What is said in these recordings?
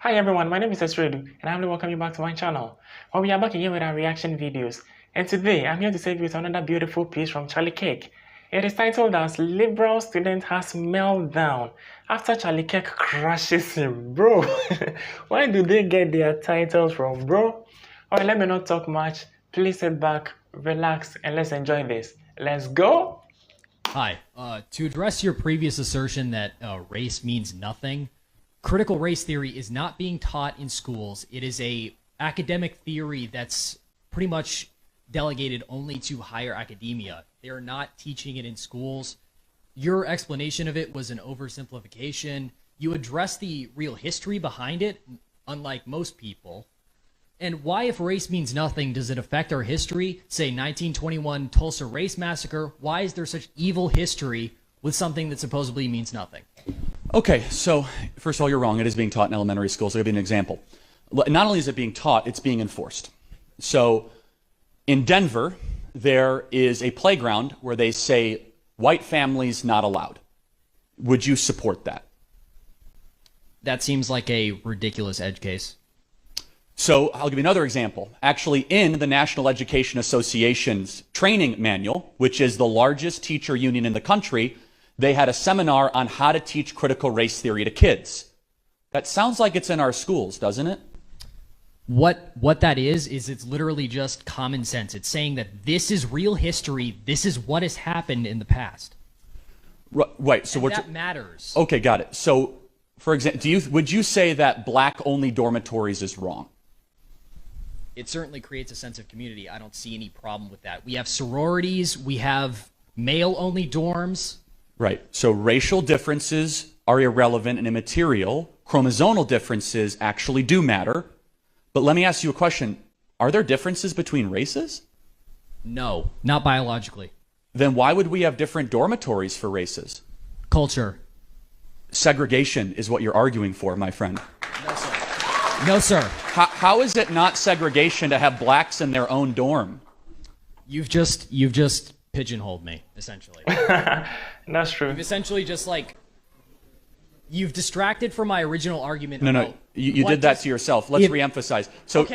Hi everyone, my name is Esredu and I'm going to welcome you back to my channel. Well, we are back again with our reaction videos, and today I'm here to take you with another beautiful piece from Charlie Kirk. It is titled as Liberal Student Has Meltdown after Charlie Kirk crashes him. Bro, where do they get their titles from, bro? Alright, let me not talk much. Please sit back, relax, and let's enjoy this. Let's go! Hi. To address your previous assertion that race means nothing, critical race theory is not being taught in schools. It is a academic theory that's pretty much delegated only to higher academia. They are not teaching it in schools. Your explanation of it was an oversimplification. You address the real history behind it, unlike most people. And why, if race means nothing, does it affect our history? Say 1921 Tulsa Race Massacre. Why is there such evil history with something that supposedly means nothing? Okay, so first of all, you're wrong. It is being taught in elementary schools. I'll give you an example. Not only is it being taught, it's being enforced. So in Denver, there is a playground where they say white families not allowed. Would you support that? That seems like a ridiculous edge case. So I'll give you another example. Actually, in the National Education Association's training manual, which is the largest teacher union in the country, they had a seminar on how to teach critical race theory to kids. That sounds like it's in our schools, doesn't it? What that is it's literally just common sense. It's saying that this is real history. This is what has happened in the past. Right. So and that matters. Okay, got it. So, for example, would you say that black-only dormitories is wrong? It certainly creates a sense of community. I don't see any problem with that. We have sororities. We have male-only dorms. Right. So racial differences are irrelevant and immaterial. Chromosomal differences actually do matter. But let me ask you a question. Are there differences between races? No, not biologically. Then why would we have different dormitories for races? Culture. Segregation is what you're arguing for, my friend. No, sir. No, sir. How is it not segregation to have blacks in their own dorm? You've just pigeonholed me, essentially. That's true. You've essentially just you've distracted from my original argument. No, you did that to yourself. Let's reemphasize. So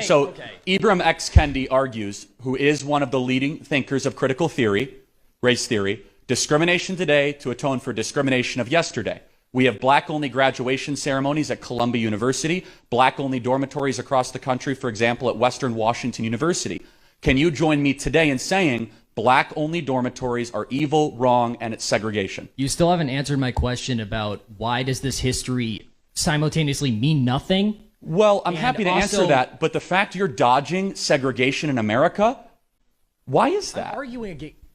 Ibram X. Kendi argues, who is one of the leading thinkers of critical theory, race theory, discrimination today to atone for discrimination of yesterday. We have black-only graduation ceremonies at Columbia University, black-only dormitories across the country, for example, at Western Washington University. Can you join me today in saying black-only dormitories are evil, wrong, and it's segregation? You still haven't answered my question about why does this history simultaneously mean nothing? Well, I'm happy to answer that, but the fact you're dodging segregation in America, why is that?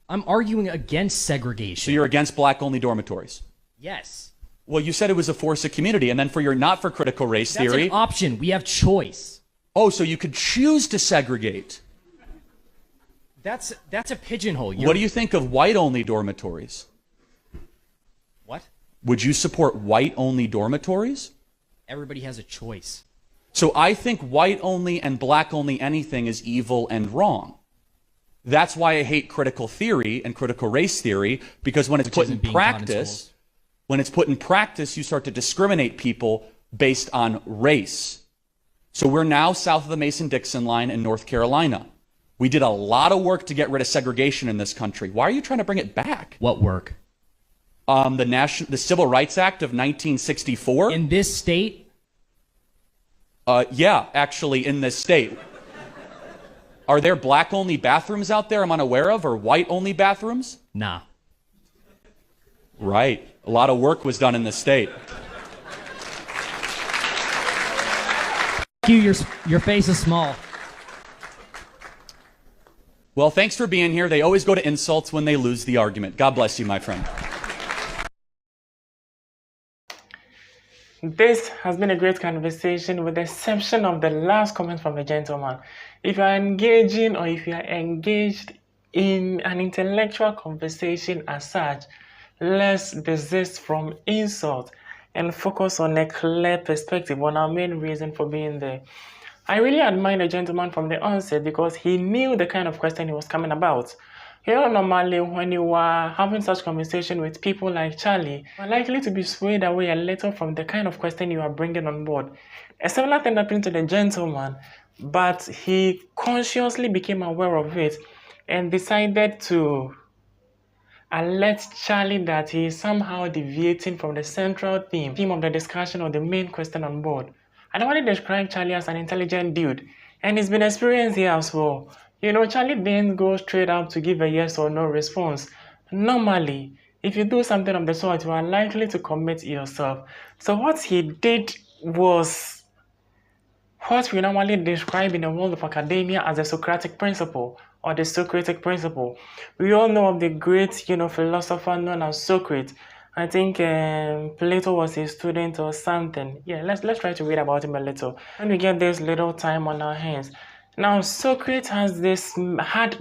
I'm arguing against segregation. So you're against black-only dormitories? Yes. Well, you said it was a force of community, and then you're not for critical race theory. That's an option. We have choice. Oh, so you could choose to segregate. That's a pigeonhole. What do you think of white-only dormitories? What? Would you support white-only dormitories? Everybody has a choice. So I think white-only and black-only anything is evil and wrong. That's why I hate critical theory and critical race theory, because when it's put in practice, you start to discriminate people based on race. So we're now south of the Mason-Dixon line in North Carolina. We did a lot of work to get rid of segregation in this country. Why are you trying to bring it back? What work? The Civil Rights Act of 1964. In this state? Yeah, actually in this state. Are there black-only bathrooms out there I'm unaware of, or white-only bathrooms? Nah. Right. A lot of work was done in this state. Your face is small. Well, thanks for being here. They always go to insults when they lose the argument. God bless you, my friend. This has been a great conversation with the exception of the last comment from the gentleman. If you are engaging or if you are engaged in an intellectual conversation as such, let's desist from insult and focus on a clear perspective on our main reason for being there. I really admire the gentleman from the onset because he knew the kind of question he was coming about. You know, normally when you are having such conversation with people like Charlie, you are likely to be swayed away a little from the kind of question you are bringing on board. A similar thing happened to the gentleman, but he consciously became aware of it and decided to alert Charlie that he is somehow deviating from the central theme of the discussion or the main question on board. I normally describe Charlie as an intelligent dude, and he's been experienced here as well. You know, Charlie didn't go straight up to give a yes or no response. Normally, if you do something of the sort, you are likely to commit yourself. So what he did was what we normally describe in the world of academia as the Socratic principle or the Socratic principle. We all know of the great, philosopher known as Socrates. I think Plato was his student or something. Yeah, let's try to read about him a little. And we get this little time on our hands. Now, Socrates had this method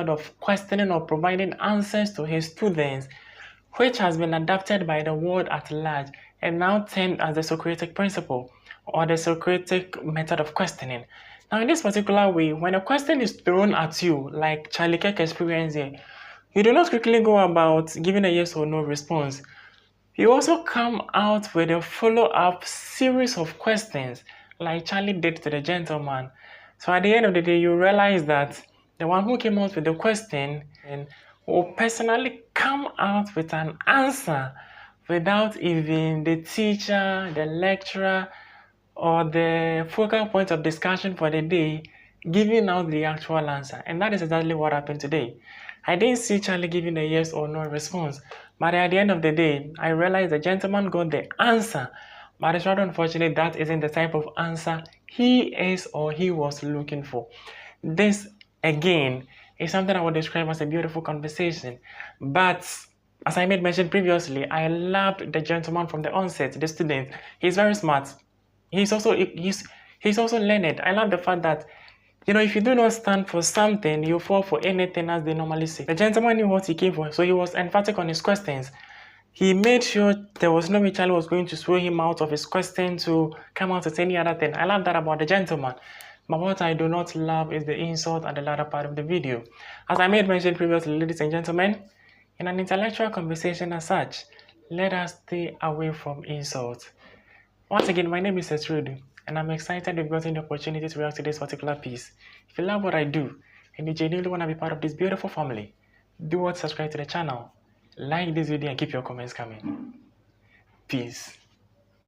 of questioning or providing answers to his students, which has been adapted by the world at large and now termed as the Socratic principle or the Socratic method of questioning. Now, in this particular way, when a question is thrown at you, like Charlie Kirk experienced here, you do not quickly go about giving a yes or no response. You also come out with a follow-up series of questions, like Charlie did to the gentleman. So at the end of the day, you realize that the one who came out with the question will personally come out with an answer without even the teacher, the lecturer, or the focal point of discussion for the day giving out the actual answer. And that is exactly what happened today. I didn't see Charlie giving a yes or no response, but at the end of the day, I realized the gentleman got the answer. But it's rather unfortunate that isn't the type of answer he is or he was looking for. This, again, is something I would describe as a beautiful conversation. But as I made mention previously, I loved the gentleman from the onset, the student. He's very smart. He's also learned. I love the fact that, if you do not stand for something, you fall for anything, as they normally say. The gentleman knew what he came for, so he was emphatic on his questions. He made sure there was no way Charlie was going to sway him out of his question to come out with any other thing. I love that about the gentleman. But what I do not love is the insult at the latter part of the video. As I made mention previously, ladies and gentlemen, in an intellectual conversation as such, let us stay away from insults. Once again, my name is Setrudu, and I'm excited we've gotten the opportunity to react to this particular piece. If you love what I do, and you genuinely want to be part of this beautiful family, do what? Subscribe to the channel, like this video, and keep your comments coming. Peace.